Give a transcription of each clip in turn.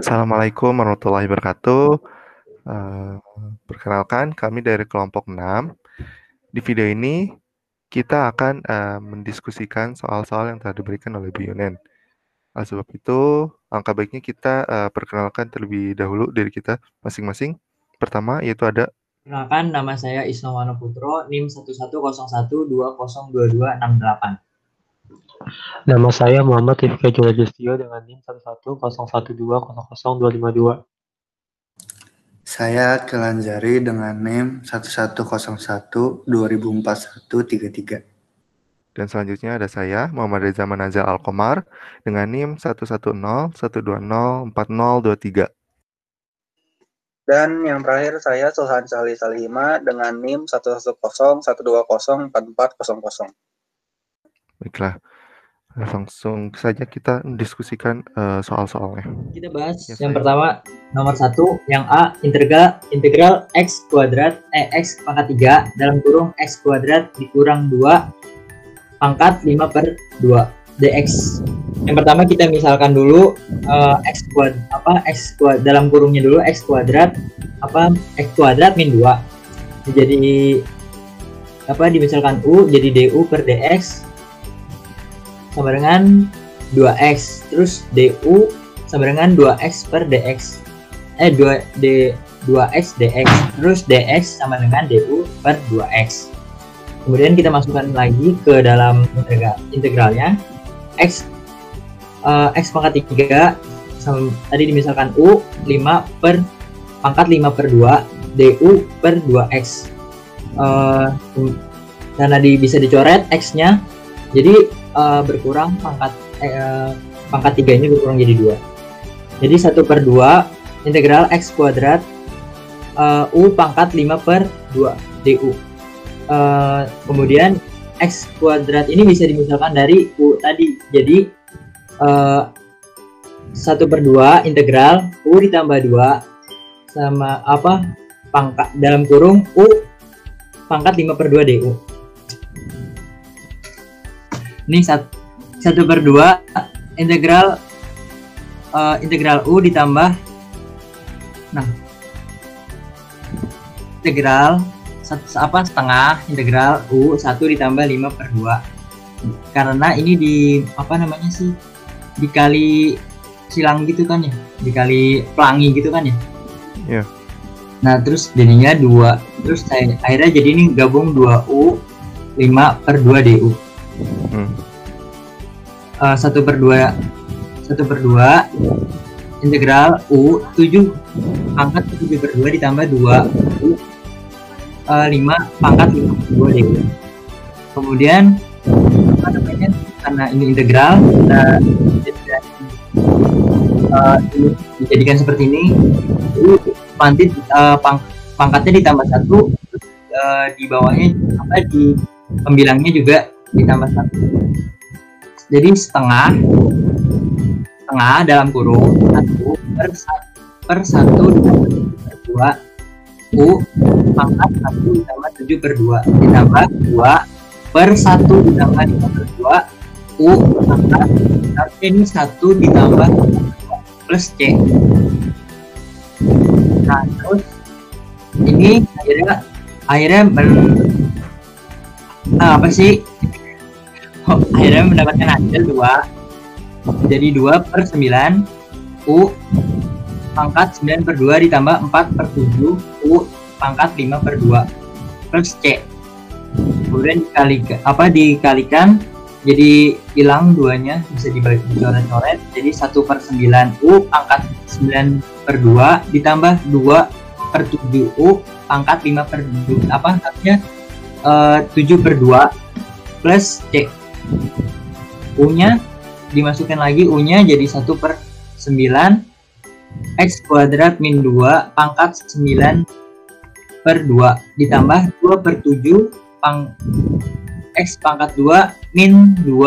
Assalamualaikum warahmatullahi wabarakatuh. Eee, Perkenalkan kami dari kelompok 6. Di video ini kita akan, mendiskusikan soal-soal yang telah diberikan oleh Bu Yunen. Oleh sebab itu, alangkah baiknya kita, perkenalkan terlebih dahulu diri kita masing-masing. Pertama yaitu ada Perkenalkan, nama saya Isnowana Putro, NIM 1101120268. Nama saya Muhammad Rifka Julajustio dengan NIM 1101200252. Saya Kelanjari dengan NIM 1101204133. dan selanjutnya ada saya Muhammad Reza Manazal Alkomar dengan NIM 110120404023. Dan yang terakhir saya Sulhan Salih Salihima dengan NIM 110112044040. Baiklah, langsung saja kita diskusikan soal-soalnya. Kita bahas Ya, yang saya. pertama, nomor 1, yang A, integral X kuadrat, X pangkat 3, dalam kurung X kuadrat dikurang 2, pangkat 5 per 2, dx. Yang pertama kita misalkan dulu X kuadrat, dalam kurungnya dulu X kuadrat, X kuadrat min 2. Jadi, dimisalkan U, jadi du per dx sama dengan 2x, terus du sama dengan 2x per dx, 2x dx, terus dx sama dengan du per 2x. Kemudian kita masukkan lagi ke dalam integralnya x pangkat 3 sama, tadi dimisalkan u 5 per pangkat 5 per 2 du per 2x. Karena bisa dicoret x nya, jadi berkurang pangkat 3 nya berkurang jadi 2. Jadi 1 per 2 integral x kuadrat u pangkat 5 per 2 du. Kemudian x kuadrat ini bisa dimisalkan dari u tadi, jadi 1 per 2 integral u ditambah 2 sama pangkat dalam kurung u pangkat 5 per 2 du. Ini 1 per 2 integral u ditambah integral setengah integral u 1 ditambah 5 per 2, karena ini dikali silang gitu kan ya, dikali pelangi gitu kan ya. Iya. Nah terus jadinya 2, terus akhirnya jadi ini gabung 2u 5 per 2 du. 1 per 2 integral u 7 pangkat 7 per 2 ditambah 2 u 5 pangkat 5 per 2 du. Kemudian karena ini integral, dijadikan seperti ini. Pangkatnya ditambah 1, terus di bawahnya di pembilangnya juga ditambah 1. Jadi setengah dalam kurung 1 per 1 ditambah 2 u pangkat 1 ditambah 7 per 2 ditambah 2 per 1 ditambah 5 per 2 u pangkat, artinya ini 1 ditambah 2 plus c. Nah terus ini akhirnya akhirnya mendapatkan hasil 2, jadi 2 per 9 u pangkat 9 per 2 ditambah 4 per 7 u pangkat 5 per 2 plus c. Kemudian dikalikan, jadi hilang 2-nya, bisa dicoret-coret, jadi 1 per 9 u pangkat 9 per 2 ditambah 2 per 7 u pangkat 5 per 2, artinya 7 per 2 plus c. U nya dimasukkan lagi, U nya jadi 1 per 9 x kuadrat min 2 pangkat 9 per 2 ditambah 2 per 7 x pangkat 2 min 2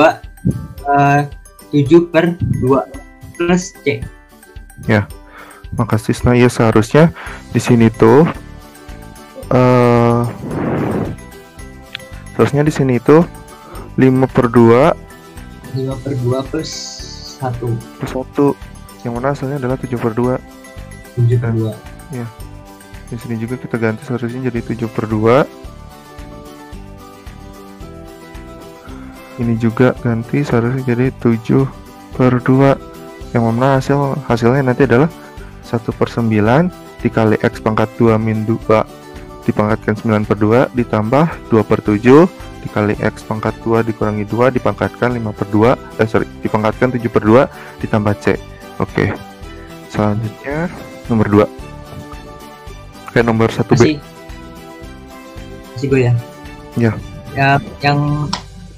7 per 2 plus c. Ya, makasih Sna. Ya, seharusnya di sini tuh seharusnya di sini tuh 5 per 2 5 per 2 plus 1 plus 1. Yang mana hasilnya adalah 7/2. 7/2. Di sini juga kita ganti seharusnya jadi 7/2. Ini juga ganti seharusnya jadi 7/2. Yang mana hasilnya nanti adalah 1/9 dikali X pangkat 2 min 2 dipangkatkan 9/2 ditambah 2/7 dikali X pangkat 2 dikurangi 2 dipangkatkan 5/2 dipangkatkan 7/2 ditambah C. Oke. Selanjutnya nomor 2. Nomor 1B. Masih gue ya? Ya.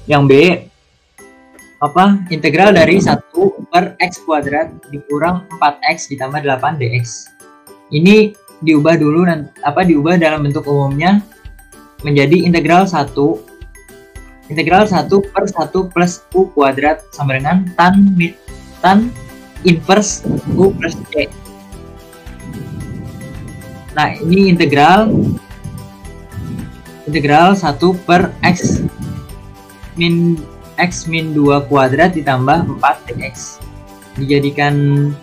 Yang B integral dari 1/x kuadrat dikurang 4x ditambah 8 dx. Ini diubah dulu diubah dalam bentuk umumnya menjadi integral 1 per 1 plus u kuadrat sama dengan tan inverse u plus c. Nah, ini integral 1 per x min 2 kuadrat ditambah 4 dx. Dijadikan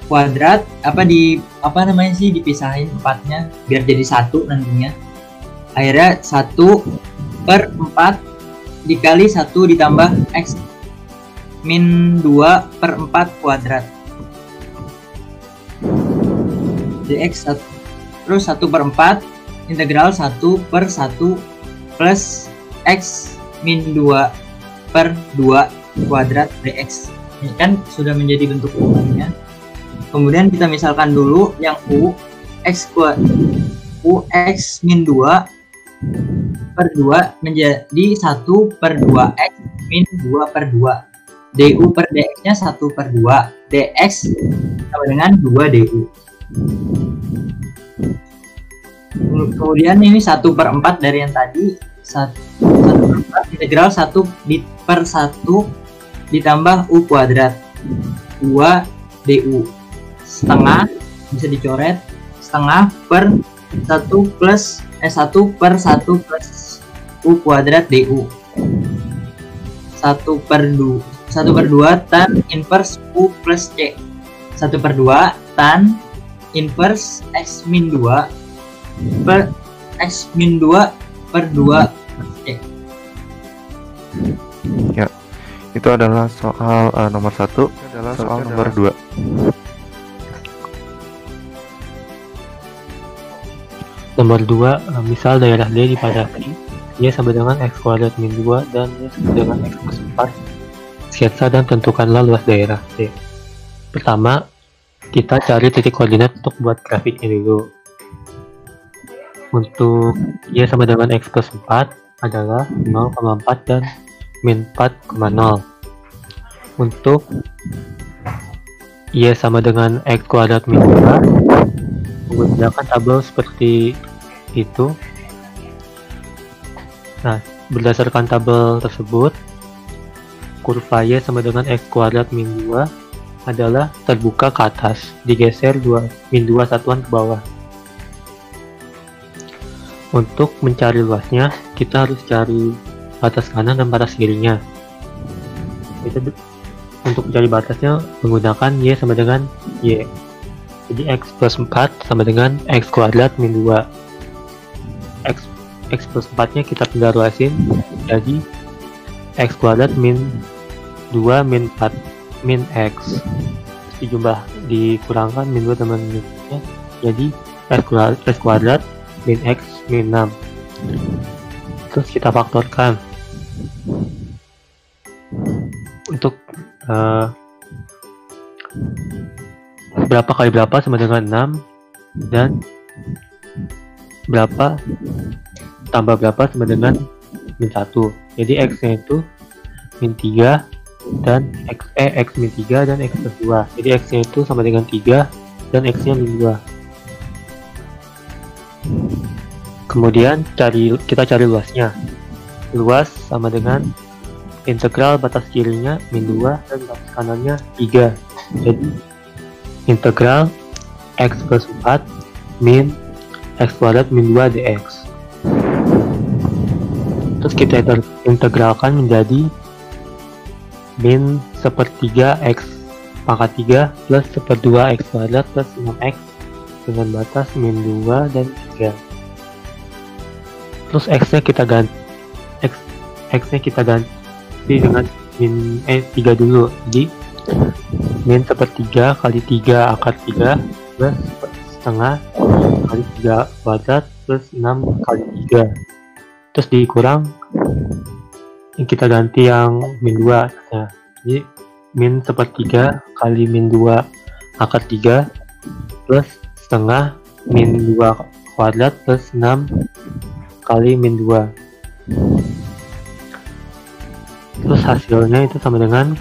kuadrat dipisahin 4-nya biar jadi 1 nantinya. Akhirnya 1/4 dikali 1 ditambah x min 2/4 kuadrat dx. Terus 1/4 integral 1/1 plus x min 2/2 kuadrat dx. Ini kan sudah menjadi bentuk umumnya. Kemudian kita misalkan dulu yang x min 2/2 menjadi 1/2x min 2/2. du per dx nya 1/2, dx sama dengan 2 du. Kemudian ini 1/4 dari yang tadi, 1/4 integral 1/1 ditambah u kuadrat 2 du. Setengah bisa dicoret, setengah per 1/1 plus u kuadrat du. 1/2 tan inverse u plus c. 1/2 tan inverse x min 2 per x min 2/2 plus c. Ya, itu adalah soal nomor 1. Adalah soal nomor 2. Nomor 2, misal daerah D dipadati, Y sama dengan X kuadrat min 2 dan Y sama dengan X plus 4. Sketsa dan tentukanlah luas daerah D. Pertama, kita cari titik koordinat untuk buat grafiknya dulu. Untuk Y sama dengan X plus 4 adalah 0,4 dan min 4,0. Untuk Y sama dengan X kuadrat min 2, menggunakan tabel seperti itu. Nah, berdasarkan tabel tersebut, kurva Y sama dengan X kuadrat min 2 adalah terbuka ke atas, digeser min 2 satuan ke bawah. Untuk mencari luasnya, kita harus cari batas kanan dan batas kirinya. Untuk mencari batasnya menggunakan Y sama dengan Y. Jadi X plus 4 sama dengan X kuadrat min 2. X plus 4 nya kita pindah luasin jadi X kuadrat min 2 min 4 min X. Terus dikurangkan min 2 tambah min 4 nya jadi X kuadrat min X min 6. Terus kita faktorkan untuk berapa kali berapa sama dengan 6 dan berapa tambah berapa sama dengan min 1. Jadi X nya itu min 3 dan X min 3 dan X plus 2. Jadi X nya itu sama dengan 3 dan X nya min 2. Kemudian kita cari luasnya. Luas sama dengan integral batas kirinya min 2 dan batas kanannya 3. Jadi integral X plus 4 min X kuadrat min 2 dx. Terus kita integralkan menjadi min 1/3 X pangkat 3 plus 1/2 X kuadrat plus 6X dengan batas min 2 dan 3. Terus X-nya kita ganti dengan min 3 dulu. Jadi min 1/3 kali 3 akar 3 plus setengah kali 3 kuadrat plus 6 kali 3. Terus dikurang kita ganti yang min 2. Nah, jadi min 1/3 kali min 2 akar 3 plus setengah min 2 kuadrat plus 6 kali min 2. Terus hasilnya itu sama dengan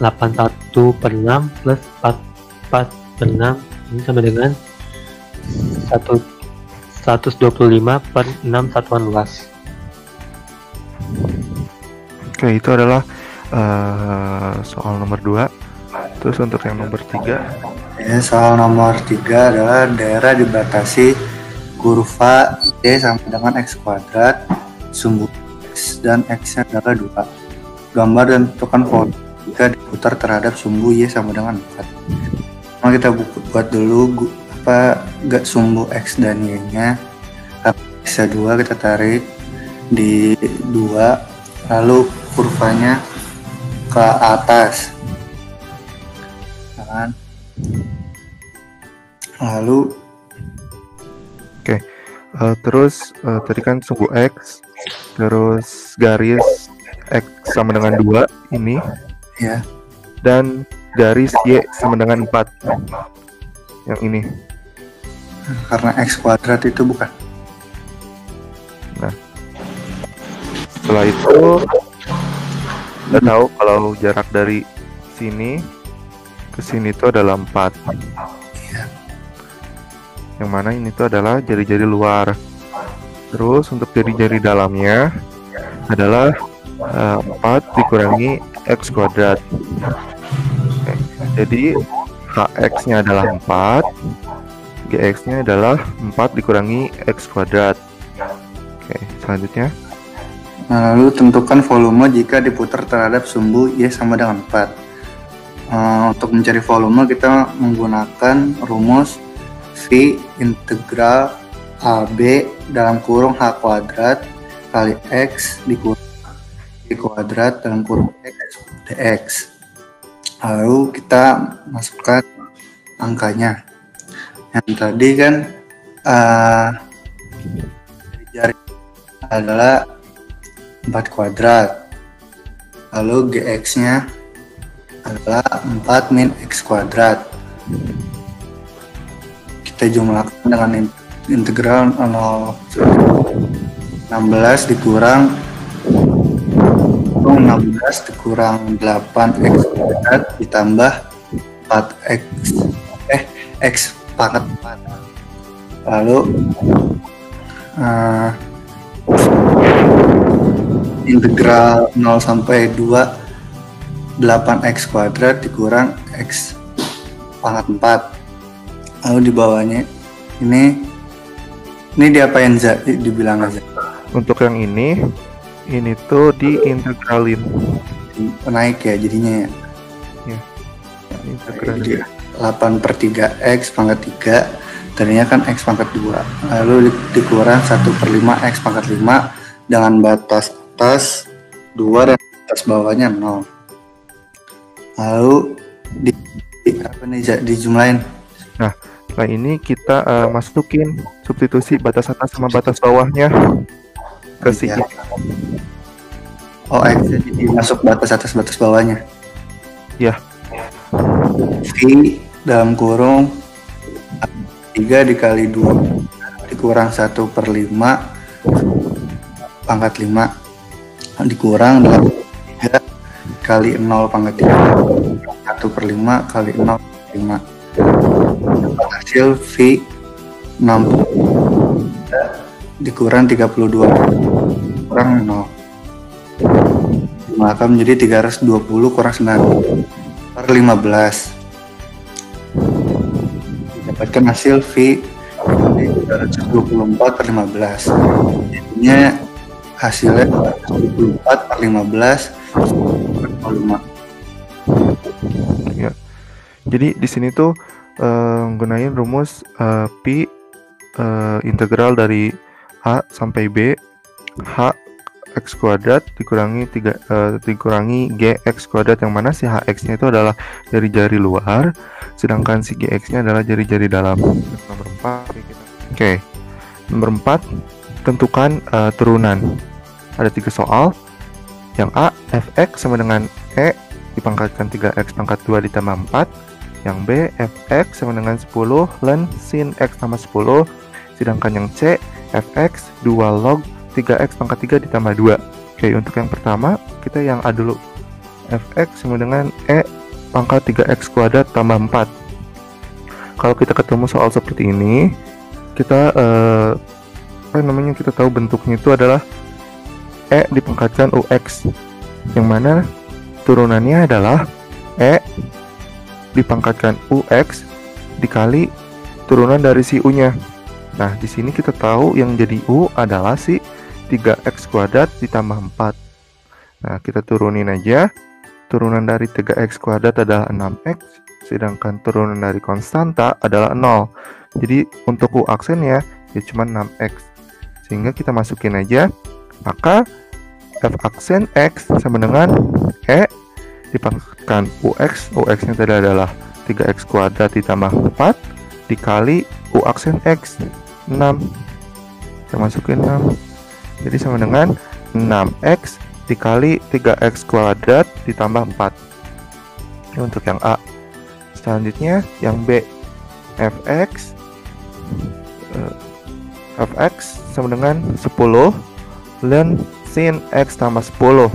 81/6 plus 44/6, ini sama dengan 125/6 satuan luas. Oke, itu adalah soal nomor 2. Terus untuk yang nomor 3. Ya, soal nomor 3 adalah daerah dibatasi kurva Y sama dengan X kuadrat, sumbu X dan X-nya adalah 2. Gambar dan tentukan volume jika diputar terhadap sumbu Y sama dengan 4. Nah, kita buat dulu sumbu X dan Y-nya. X-nya 2 kita tarik di 2, lalu kurvanya ke atas. Kan? Lalu Terus tadi kan sumbu X, terus garis X sama dengan 2 ini, ya, dan garis Y sama dengan 4 yang ini. karena X kuadrat itu bukan. Nah, setelah itu kita tahu kalau jarak dari sini ke sini itu adalah 4. Yang mana ini tuh adalah jari-jari luar. Terus untuk jari-jari dalamnya adalah 4 dikurangi X kuadrat. Oke, jadi HX-nya adalah 4, GX-nya adalah 4 dikurangi X kuadrat. Oke, selanjutnya. Nah, lalu tentukan volume jika diputar terhadap sumbu Y sama dengan 4. Untuk mencari volume kita menggunakan rumus V integral AB dalam kurung H kuadrat kali X dikurang Y kuadrat dalam kurung X dx. Lalu kita masukkan angkanya. Yang tadi kan jari adalah 4 kuadrat, lalu GX-nya adalah 4 min X kuadrat. Kita jumlahkan dengan integral 16 dikurang 16 dikurang 8X kuadrat ditambah 4X X pangkat 4. Lalu integral 0 sampai 2 8X kuadrat dikurang X pangkat 4. Lalu di bawahnya ini diapain dibilang aja. Untuk yang ini tuh diintegralin. Naik ya jadinya ya. Ya. Integralin. Jadi 8/3X pangkat 3 tadinya kan X pangkat 2, lalu dikurang 1/5 X pangkat 5 dengan batas atas 2 dan batas bawahnya 0. Lalu dijumlahin. Nah, setelah ini kita masukin substitusi batas atas sama batas bawahnya ke sini. Ya. Oh, X jadi masuk batas atas batas bawahnya. Ya. V dalam kurung 3 dikali 2 dikurang 1/5 pangkat 5 dikurang 3 kali 0 pangkat 3 1/5 kali 0 5. Hasil V 60 dikurang 32 kurang 0 maka menjadi 320 kurang 9/15. Dapatkan hasil V 324/15. Jadinya hasilnya 24/15 Ya. Jadi di sini tuh gunain rumus pi integral dari A sampai B H X kuadrat dikurangi dikurangi Gx kuadrat, yang mana si Hx nya itu adalah jari-jari luar, sedangkan si Gx nya adalah jari-jari dalam. Nomor 4 Oke. Nomor 4, tentukan turunan. Ada 3 soal. Yang A, fx sama dengan E dipangkatkan 3x pangkat 2 ditambah 4. Yang B, fx sama dengan 10 ln sin x tambah 10. Sedangkan yang C, fx 2 log 3x pangkat 3 ditambah 2. Oke, untuk yang pertama, kita yang A dulu. Fx sama dengan E pangkat 3x kuadrat tambah 4. Kalau kita ketemu soal seperti ini, kita kita tahu bentuknya itu adalah E dipangkatkan UX, yang mana turunannya adalah E dipangkatkan UX dikali turunan dari si U-nya. Nah, di sini kita tahu yang jadi U adalah si 3x kuadrat ditambah 4. Nah, kita turunin aja. Turunan dari 3x kuadrat adalah 6x, sedangkan turunan dari konstanta adalah 0. Jadi untuk U aksennya ya cuma 6x. Sehingga kita masukin aja. Maka f aksen x sama dengan E dipangkatkan UX. UX-nya tadi adalah 3x kuadrat ditambah 4 dikali U aksen x 6. Kita masukin 6. Jadi sama dengan 6x dikali 3x kuadrat ditambah 4. Ini untuk yang A. Selanjutnya yang B, fx sama dengan 10 ln sin x tambah 10.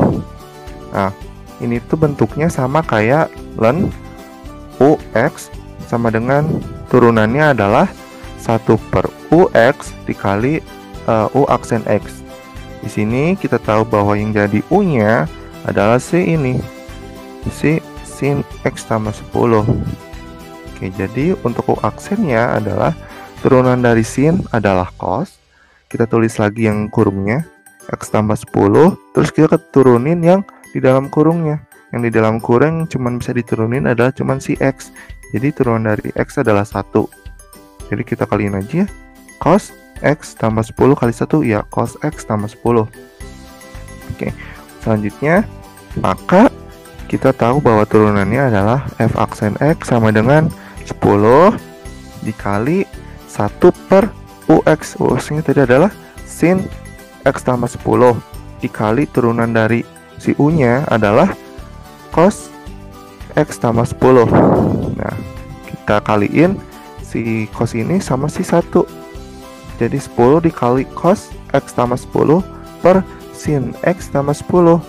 Nah, ini tuh bentuknya sama kayak ln ux sama dengan turunannya adalah 1 per ux dikali u aksen x. Di sini kita tahu bahwa yang jadi U-nya adalah si ini, si sin x tambah 10. Oke, jadi untuk U aksennya adalah turunan dari sin adalah cos. Kita tulis lagi yang kurungnya, x tambah 10. Terus kita turunin yang di dalam kurungnya. Yang di dalam kurung cuman bisa diturunin adalah cuman si x. Jadi turunan dari x adalah 1. Jadi kita kaliin aja, cos x tambah 10 kali 1 ya cos x tambah 10. Oke, selanjutnya maka kita tahu bahwa turunannya adalah f aksen x sama dengan 10 dikali 1 per ux. Ux-nya tadi adalah sin x tambah 10 dikali turunan dari si u-nya adalah cos x tambah 10. Nah, kita kaliin si cos ini sama si 1. Jadi 10 dikali cos x tambah 10 per sin x tambah 10.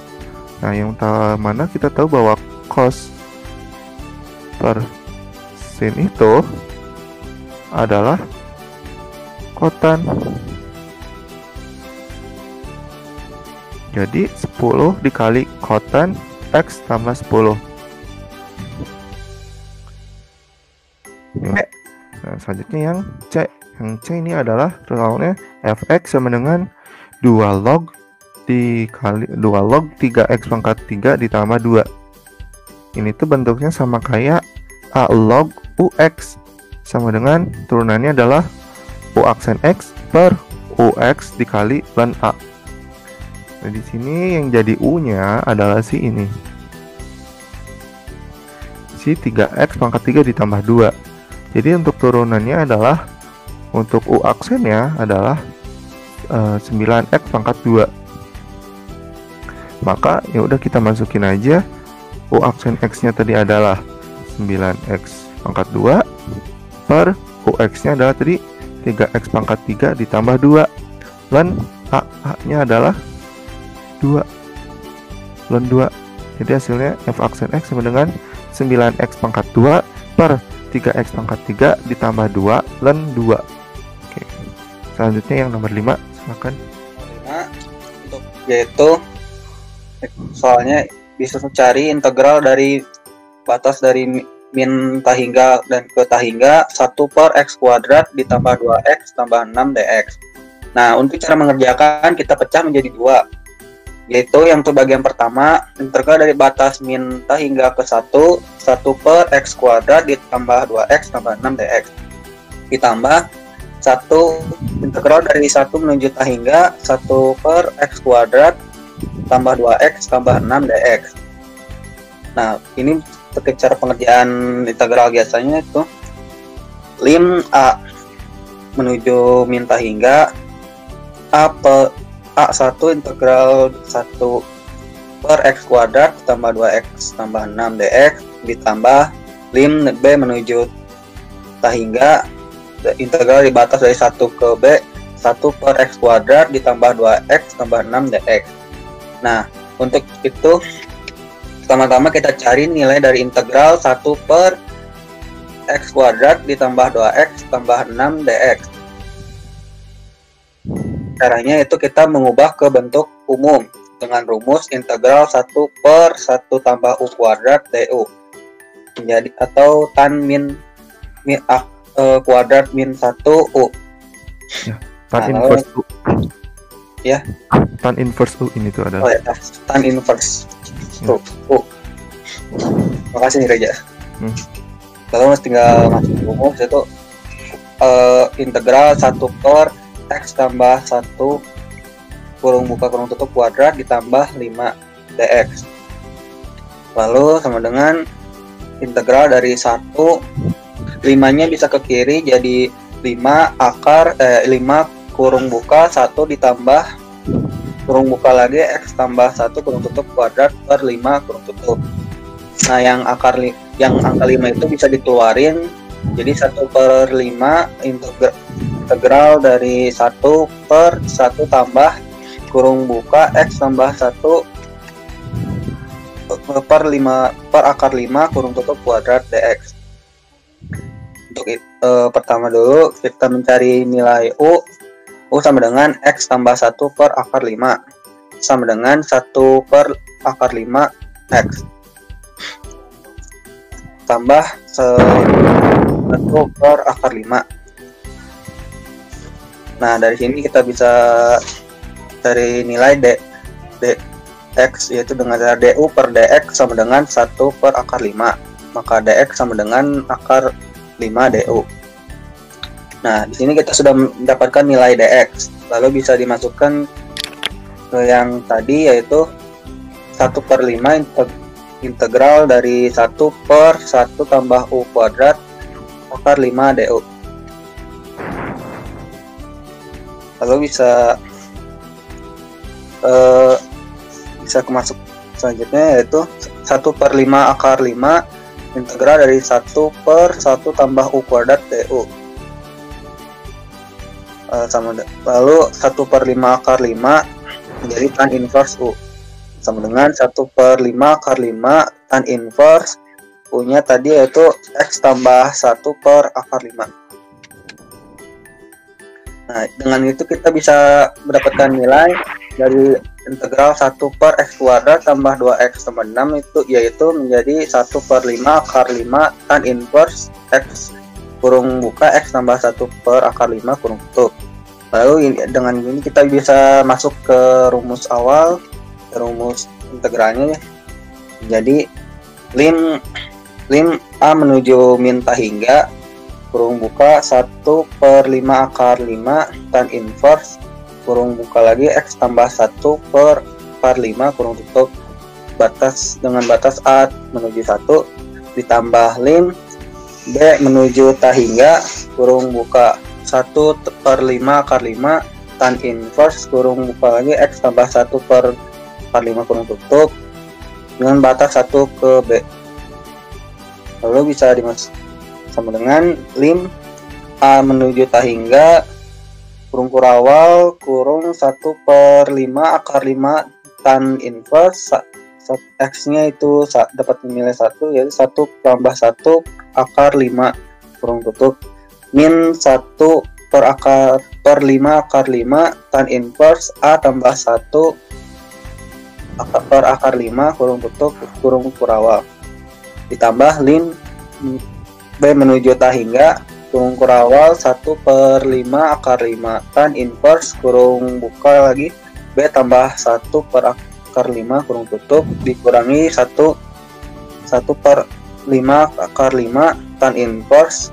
Nah, yang mana kita tahu bahwa cos per sin itu adalah kotan. Jadi 10 dikali kotan x tambah 10. Nah, selanjutnya yang C. Yang C ini adalah resultnya fx sama dengan 2 log dikali 2 log 3x pangkat 3 ditambah 2. Ini tuh bentuknya sama kayak a log ux sama dengan turunannya adalah u aksen x per ux dikali ln a. Nah, di sini yang jadi u-nya adalah si ini, si 3x pangkat 3 ditambah 2. Jadi untuk turunannya adalah, untuk u aksennya adalah 9x pangkat 2. Maka ya udah kita masukin aja, u aksen x-nya tadi adalah 9x pangkat 2 per ux-nya adalah tadi 3x pangkat 3 ditambah 2 ln a-nya adalah 2 ln 2. Jadi hasilnya f aksen x sama dengan 9x pangkat 2 per 3x pangkat 3 ditambah 2 ln 2. Oke. Selanjutnya yang nomor 5, silakan. 5 untuk yaitu soalnya bisa cari integral dari batas dari min tahingga dan ke tahingga 1 per x kuadrat ditambah 2x tambah 6 dx. Nah, untuk cara mengerjakan kita pecah menjadi 2. yaitu yang untuk bagian pertama, integral dari batas min ta hingga ke 1 per x kuadrat ditambah 2x tambah 6 dx, ditambah 1 integral dari 1 menuju ta hingga 1 per x kuadrat tambah 2x tambah 6 dx. Nah, ini untuk cara pengerjaan integral biasanya itu lim a menuju min ta hingga A1 integral 1 per x kuadrat tambah 2x tambah 6 dx ditambah lim b menuju ta hingga integral di batas dari 1 ke b 1 per x kuadrat ditambah 2x tambah 6 dx. Nah, untuk itu pertama-tama kita cari nilai dari integral 1 per x kuadrat ditambah 2x tambah 6 dx. Caranya itu kita mengubah ke bentuk umum dengan rumus integral 1 per 1 tambah u kuadrat du menjadi atau tan min a kuadrat min 1 u. Ya, tan inverse u. Ya. Tan inverse u ini tuh adalah. Oh ya, tan inverse u. Makasih nih Reja. Lalu tinggal masuk rumus itu integral 1 per x tambah 1 kurung buka kurung tutup kuadrat ditambah 5 dx. Lalu sama dengan integral dari 1, 5-nya bisa ke kiri jadi 5 akar 5 kurung buka 1 ditambah kurung buka lagi x tambah 1 kurung tutup kuadrat per 5 kurung tutup. Nah, yang angka 5 itu bisa dikeluarin jadi 1 per 5 integral dari 1 per 1 tambah kurung buka x tambah 1 per 5 per akar 5 kurung tutup kuadrat dx. Untuk pertama dulu kita mencari nilai u sama dengan x tambah 1 per akar 5 sama dengan 1 per akar 5 x tambah 1 per akar 5. Nah, dari sini kita bisa cari nilai dx yaitu dengan cara du per dx sama dengan 1 per akar 5. Maka dx sama dengan akar 5 du. Nah, di sini kita sudah mendapatkan nilai dx. Lalu bisa dimasukkan ke yang tadi yaitu 1 per 5 integral dari 1 per 1 tambah u kuadrat akar 5 du. Lalu bisa kemasuk selanjutnya yaitu 1 per 5 akar 5 integral dari 1 per 1 tambah u kuadrat du. Lalu 1 per 5 akar 5 menjadi tan inverse u sama dengan 1 per 5 akar 5 tan inverse u nya tadi yaitu x tambah 1 per akar 5. Nah, dengan itu kita bisa mendapatkan nilai dari integral 1 per x kuadrat tambah 2x tambah 6 itu yaitu menjadi 1 per 5 akar 5 tan inverse x kurung buka x tambah 1 per akar 5 kurung tutup. Lalu dengan ini kita bisa masuk ke rumus awal, rumus integralnya ya. Jadi lim a menuju min ta hingga kurung buka 1 per 5 akar 5 tan inverse kurung buka lagi x tambah 1 per akar 5 kurung tutup batas dengan batas a menuju 1 ditambah lim b menuju ta hingga kurung buka 1 per 5 akar 5 tan inverse kurung buka lagi x tambah 1 per akar 5 kurung tutup dengan batas 1 ke b. Lalu bisa dimasuk sama dengan lim a menuju ta hingga kurung kurawal kurung 1 per 5 akar 5 tan inverse x nya itu dapat nilai 1 yaitu 1 tambah 1 akar 5 kurung tutup min 1 per 5 akar 5 tan inverse a tambah 1 per akar 5 kurung tutup kurung kurawal ditambah lim b menuju ta hingga kurung kurawal 1 per 5 akar 5 tan inverse kurung buka lagi b tambah 1 per akar 5 kurung tutup dikurangi 1 per 5 akar 5 tan inverse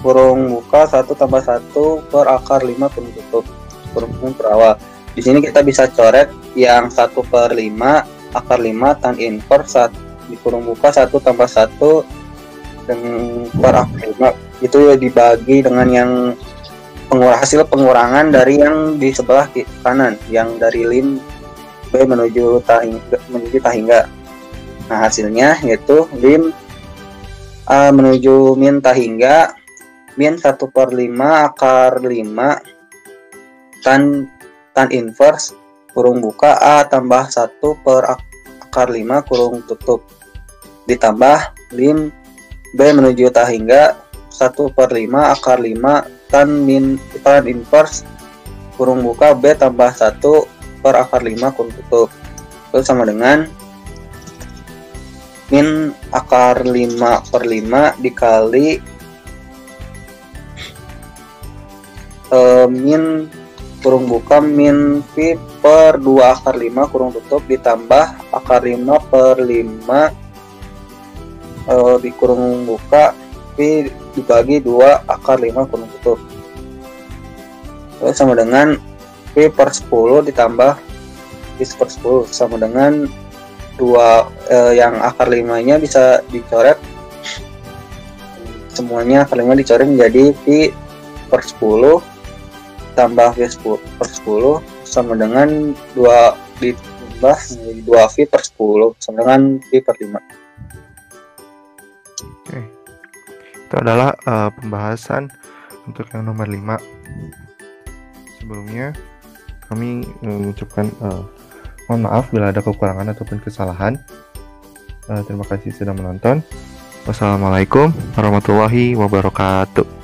kurung buka 1 tambah 1 per akar 5 kurung tutup kurung per awal. Di sini kita bisa coret yang 1 per 5 akar 5 tan inverse dikurung buka 1 tambah 1 dengan per akar 5 itu dibagi dengan yang hasil pengurangan dari yang di sebelah kanan yang dari lim B menuju tahingga. Nah hasilnya yaitu lim A menuju min tahingga min 1 per 5 akar 5 tan inverse kurung buka A tambah 1 per akar 5 kurung tutup ditambah lim B menuju tahingga 1 per 5 akar 5 tan inverse kurung buka B tambah 1 per akar 5 kurung tutup itu sama dengan min akar 5 per 5 dikali min kurung buka min V per 2 akar 5 kurung tutup ditambah akar 5 per 5 dikurung buka V dibagi 2 akar 5 kurung tutup sama dengan V per 10 ditambah V per 10 sama dengan 2 yang akar 5 nya bisa dicoret semuanya akar 5 dicoret menjadi V per 10 tambah V per 10 sama dengan 2 ditambah menjadi 2V per 10 sama dengan V per 5. Oke. Itu adalah pembahasan untuk yang nomor 5. Sebelumnya kami mengucapkan mohon maaf bila ada kekurangan ataupun kesalahan. Terima kasih sudah menonton. Wassalamualaikum warahmatullahi wabarakatuh.